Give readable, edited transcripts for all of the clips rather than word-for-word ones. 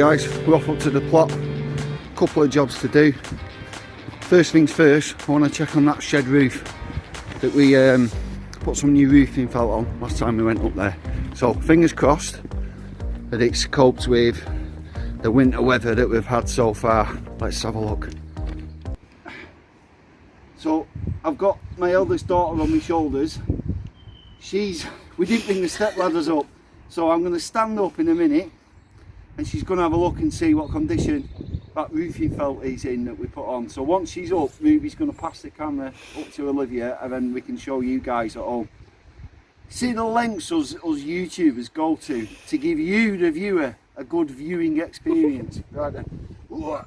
guys, we're off up to the plot. Couple of jobs to do. First things first, I want to check on that shed roof that we put some new roofing felt on last time we went up there. So fingers crossed that it's coped with the winter weather that we've had so far. Let's have a look. So I've got my eldest daughter on my shoulders. We didn't bring the step ladders up, so I'm going to stand up in a minute and she's going to have a look and see what condition that roofing felt is in that we put on. So once she's up, Ruby's going to pass the camera up to Olivia and then we can show you guys at home. See the lengths us YouTubers go to give you, the viewer, a good viewing experience. Right then. Right,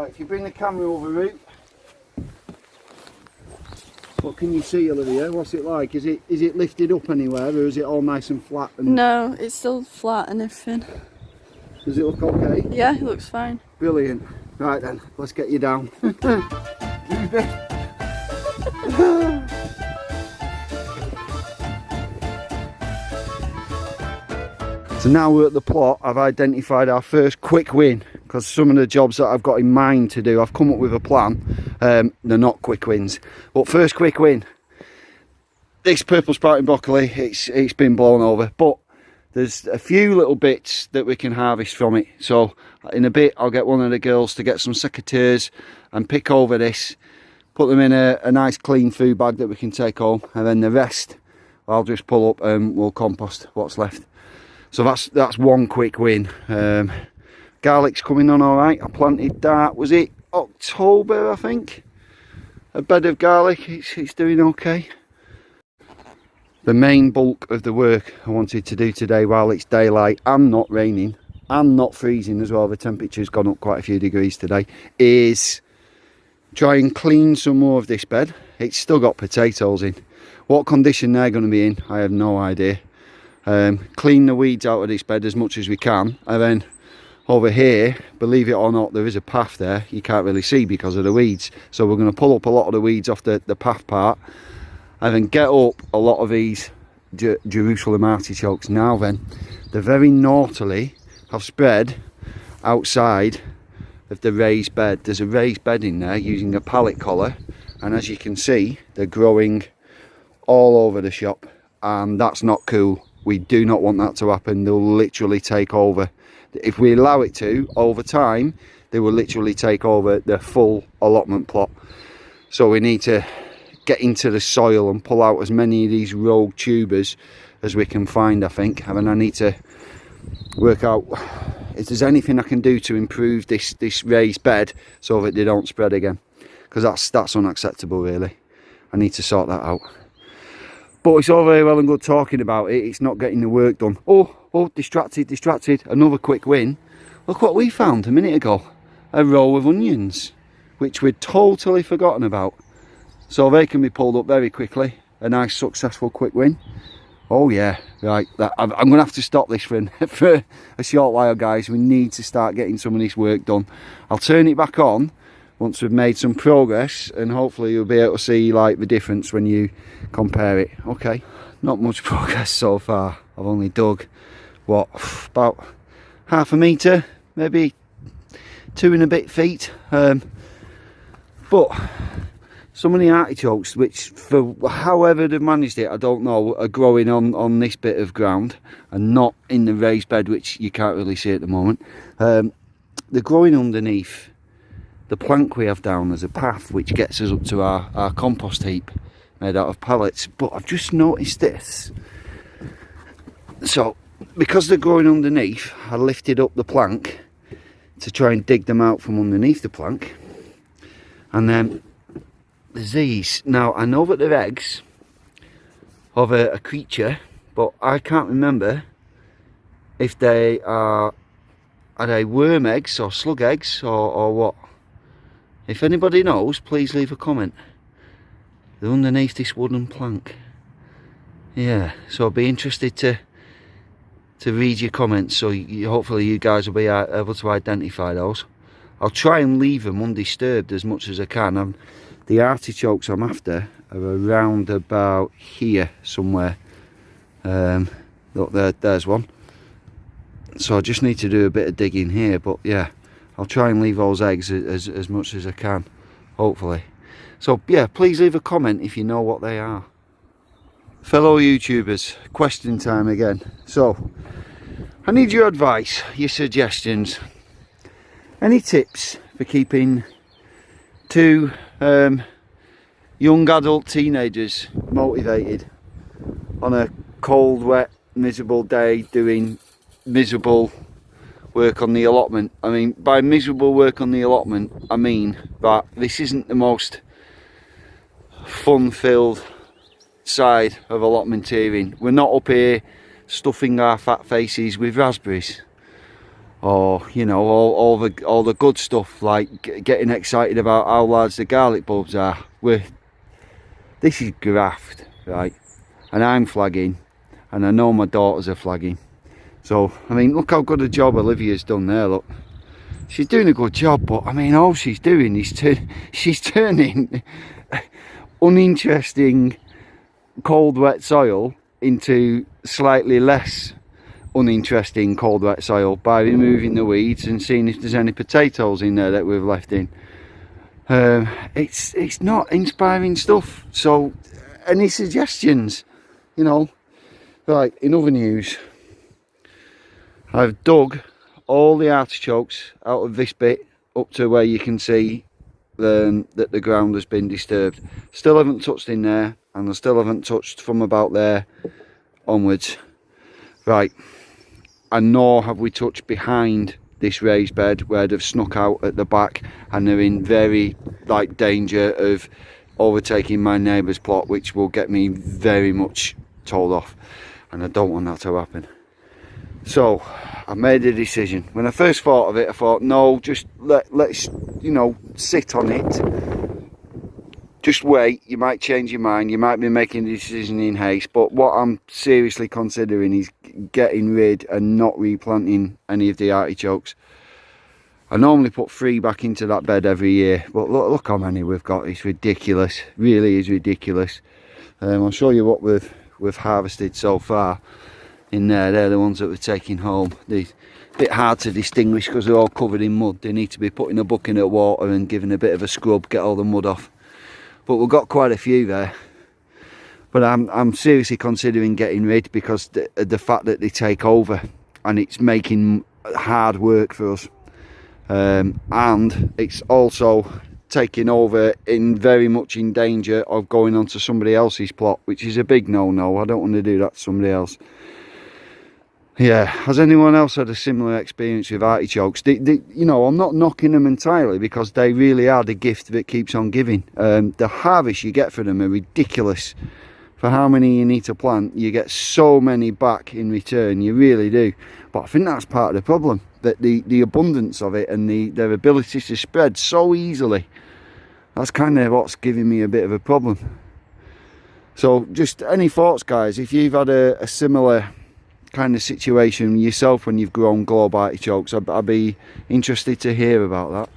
if you bring the camera over, Ruth. What can you see, Olivia? What's it like? Is it lifted up anywhere, or is it all nice and flat? No, it's still flat and everything. Does it look okay? Yeah, it looks fine. Brilliant. Right then, let's get you down. So now we're at the plot, I've identified our first quick win, because some of the jobs that I've got in mind to do, I've come up with a plan. They're not quick wins, but first quick win, this purple sprouting broccoli, it's been blown over, but there's a few little bits that we can harvest from it. So in a bit I'll get one of the girls to get some secateurs and pick over this, put them in a nice clean food bag that we can take home, and then the rest I'll just pull up and we'll compost what's left. So that's one quick win. Garlic's coming on all right. I planted that, was it October, I think? A bed of garlic, it's doing okay. The main bulk of the work I wanted to do today while it's daylight and not raining and not freezing as well, the temperature's gone up quite a few degrees today, is try and clean some more of this bed. It's still got potatoes in. What condition they're going to be in, I have no idea. Clean the weeds out of this bed as much as we can, and then over here, believe it or not, there is a path there you can't really see because of the weeds, so we're going to pull up a lot of the weeds off the path part and then get up a lot of these Jerusalem artichokes. Now then, they very naughtily have spread outside of the raised bed. There's a raised bed in there using a pallet collar, and as you can see, they're growing all over the shop, and that's not cool. We do not want that to happen. They'll literally take over. If we allow it to, over time, they will literally take over the full allotment plot. So we need to get into the soil and pull out as many of these rogue tubers as we can find, I think. And then I need to work out if there's anything I can do to improve this raised bed so that they don't spread again. Because that's unacceptable, really. I need to sort that out. But it's all very well and good talking about it, it's not getting the work done. Oh, distracted, another quick win. Look what we found a minute ago, a row of onions, which we'd totally forgotten about. So they can be pulled up very quickly, a nice successful quick win. Oh yeah, right, I'm going to have to stop this for a short while, guys. We need to start getting some of this work done. I'll turn it back on once we've made some progress, and hopefully you'll be able to see like the difference when you compare it. Okay, not much progress so far. I've only dug what, about half a metre, maybe 2 and a bit feet, but some of the artichokes, which for however they've managed it, I don't know, are growing on this bit of ground and not in the raised bed, which you can't really see at the moment. They're growing underneath the plank we have down as a path, which gets us up to our compost heap made out of pallets. But I've just noticed this. So because they're growing underneath, I lifted up the plank to try and dig them out from underneath the plank, and then there's these. Now I know that they're eggs of a creature, but I can't remember if they are they worm eggs or slug eggs or what. If anybody knows, please leave a comment. They're underneath this wooden plank. Yeah, so I'll be interested to read your comments, so hopefully you guys will be able to identify those. I'll try and leave them undisturbed as much as I can. The artichokes I'm after are around about here somewhere. Look, there's one. So I just need to do a bit of digging here, but yeah, I'll try and leave those eggs as much as I can, hopefully. So yeah, please leave a comment if you know what they are. Fellow YouTubers, question time again. So I need your advice, your suggestions, any tips for keeping two young adult teenagers motivated on a cold, wet, miserable day doing miserable work on the allotment. I mean, by miserable work on the allotment, I mean that this isn't the most fun-filled side of allotmenteering. We're not up here stuffing our fat faces with raspberries, or you know, all the good stuff, like getting excited about how large the garlic bulbs are. This is graft, right? And I'm flagging, and I know my daughters are flagging. So I mean, look how good a job Olivia's done there. Look, she's doing a good job, but I mean, all she's doing is she's turning uninteresting cold wet soil into slightly less uninteresting cold wet soil by removing the weeds and seeing if there's any potatoes in there that we've left in. It's not inspiring stuff. So any suggestions, you know? Right, in other news, I've dug all the artichokes out of this bit up to where you can see that the ground has been disturbed. Still haven't touched in there, and I still haven't touched from about there onwards. Right, and nor have we touched behind this raised bed where they've snuck out at the back and they're in very like danger of overtaking my neighbour's plot, which will get me very much told off, and I don't want that to happen. So I made a decision. When I first thought of it, I thought, no, just let's, you know, sit on it. Just wait, you might change your mind, you might be making a decision in haste, but what I'm seriously considering is getting rid and not replanting any of the artichokes. I normally put 3 back into that bed every year, but look how many we've got. It's ridiculous, really is ridiculous. I'll show you what we've harvested so far in there. They're the ones that we're taking home. They're a bit hard to distinguish because they're all covered in mud. They need to be put in a bucket of water and given a bit of a scrub, get all the mud off. But we've got quite a few there. But I'm seriously considering getting rid because the fact that they take over and it's making hard work for us. And it's also taking over in very much in danger of going onto somebody else's plot, which is a big no-no. I don't want to do that to somebody else. Yeah, has anyone else had a similar experience with artichokes? You know, I'm not knocking them entirely because they really are the gift that keeps on giving. The harvest you get for them are ridiculous. For how many you need to plant, you get so many back in return, you really do. But I think that's part of the problem, that the abundance of it and their ability to spread so easily, that's kind of what's giving me a bit of a problem. So just any thoughts, guys, if you've had a similar kind of situation yourself when you've grown globe artichokes, I'd be interested to hear about that.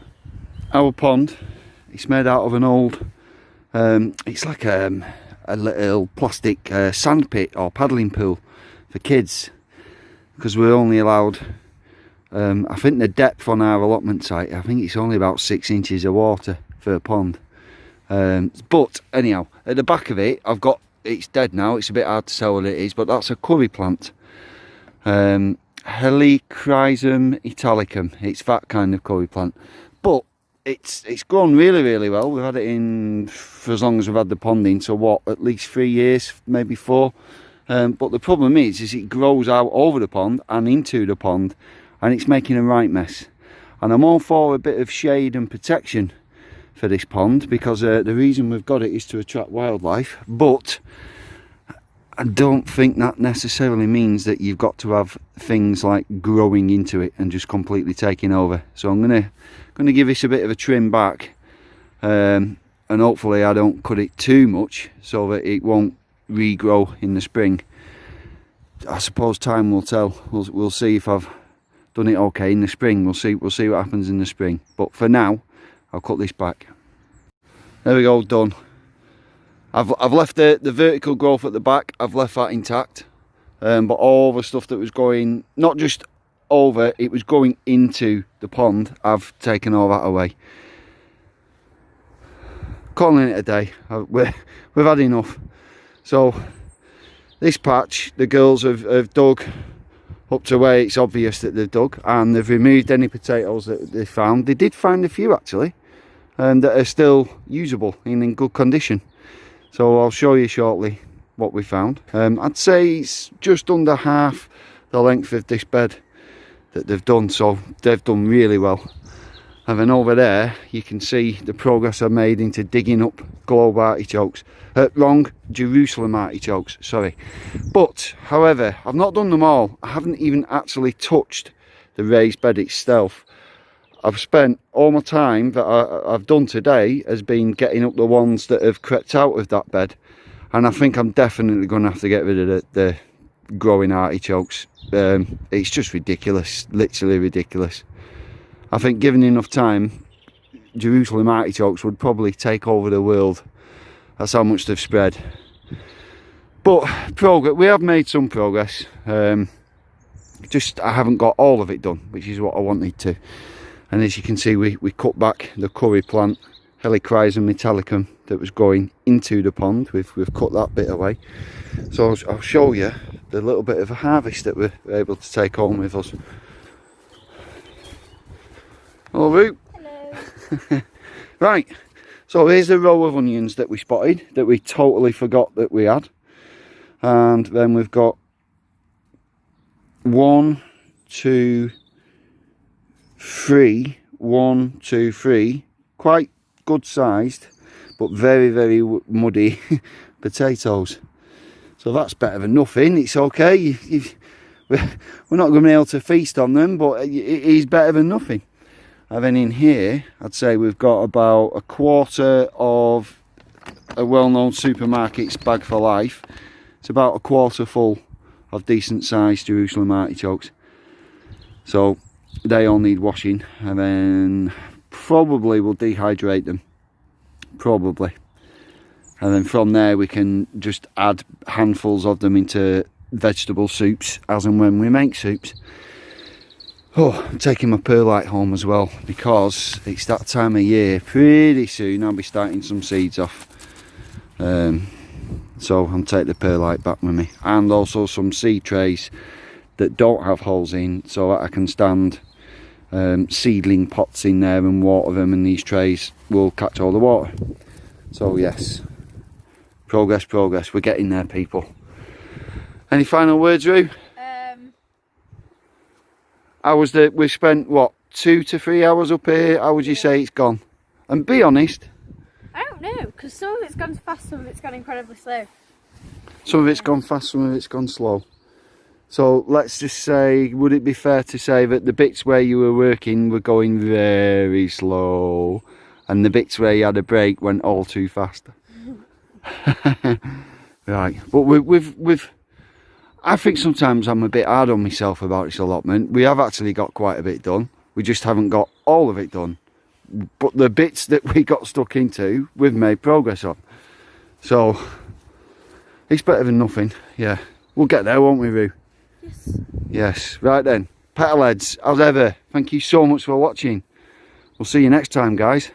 Our pond, it's made out of an old, it's like a little plastic sand pit or paddling pool for kids, because we're only allowed, I think the depth on our allotment site, I think it's only about 6 inches of water for a pond. But anyhow, at the back of it, I've got, it's dead now, it's a bit hard to tell what it is, but that's a curry plant. Helichrysum italicum, it's that kind of curry plant, but it's grown really well. We've had it in for as long as we've had the pond in, so what, at least 3 years, maybe 4. But the problem is it grows out over the pond and into the pond, and it's making a right mess. And I'm all for a bit of shade and protection for this pond, because the reason we've got it is to attract wildlife, but I don't think that necessarily means that you've got to have things like growing into it and just completely taking over. So I'm gonna give this a bit of a trim back, and hopefully I don't cut it too much so that it won't regrow in the spring. I suppose time will tell. We'll see if I've done it okay in the spring. We'll see what happens in the spring. But for now, I'll cut this back. There we go, done. I've left the vertical growth at the back, I've left that intact, but all the stuff that was going, not just over, it was going into the pond. I've taken all that away. Calling it a day. We've had enough. So this patch, the girls have dug up to where it's obvious that they've dug, and they've removed any potatoes that they found. They did find a few actually, that are still usable and in good condition. So I'll show you shortly what we found. I'd say it's just under half the length of this bed that they've done, so they've done really well. And then over there you can see the progress I've made into digging up globe artichokes. Jerusalem artichokes, sorry. But however, I've not done them all. I haven't even actually touched the raised bed itself. I've spent all my time that I've done today has been getting up the ones that have crept out of that bed, and I think I'm definitely going to have to get rid of the growing artichokes. It's just ridiculous, literally ridiculous. I think given enough time, Jerusalem artichokes would probably take over the world. That's how much they've spread. But we have made some progress. Just I haven't got all of it done, which is what I wanted to. And as you can see, we cut back the curry plant, Helichrysum metallicum, that was going into the pond. We've cut that bit away. So I'll show you the little bit of a harvest that we're able to take home with us. Hello, Roo. Hello. Right, so here's the row of onions that we spotted, that we totally forgot that we had. And then we've got 1, 2, 3, 1, 2, 3, quite good sized, but very, very muddy potatoes. So that's better than nothing. It's okay. We're not going to be able to feast on them, but it is better than nothing. And then in here, I'd say we've got about a quarter of a well-known supermarket's bag for life. It's about a quarter full of decent sized Jerusalem artichokes. So they all need washing, and then probably we'll dehydrate them. Probably. And then from there we can just add handfuls of them into vegetable soups as and when we make soups. Oh, I'm taking my perlite home as well, because it's that time of year. Pretty soon I'll be starting some seeds off. So I'm taking the perlite back with me, and also some seed trays that don't have holes in, so that I can stand seedling pots in there and water them, and these trays will catch all the water. So yes, progress, we're getting there, people. Any final words, Roo? We spent what, 2 to 3 hours up here? How would you say it's gone? And be honest. I don't know, because some of it's gone fast, some of it's gone incredibly slow. Some of it's gone fast, some of it's gone slow. So let's just say, would it be fair to say that the bits where you were working were going very slow, and the bits where you had a break went all too fast? Right, but I think sometimes I'm a bit hard on myself about this allotment. We have actually got quite a bit done. We just haven't got all of it done. But the bits that we got stuck into, we've made progress on. So it's better than nothing. Yeah, we'll get there, won't we, Roo? Yes. Yes. Right then, petal heads, as ever, thank you so much for watching. We'll see you next time, guys.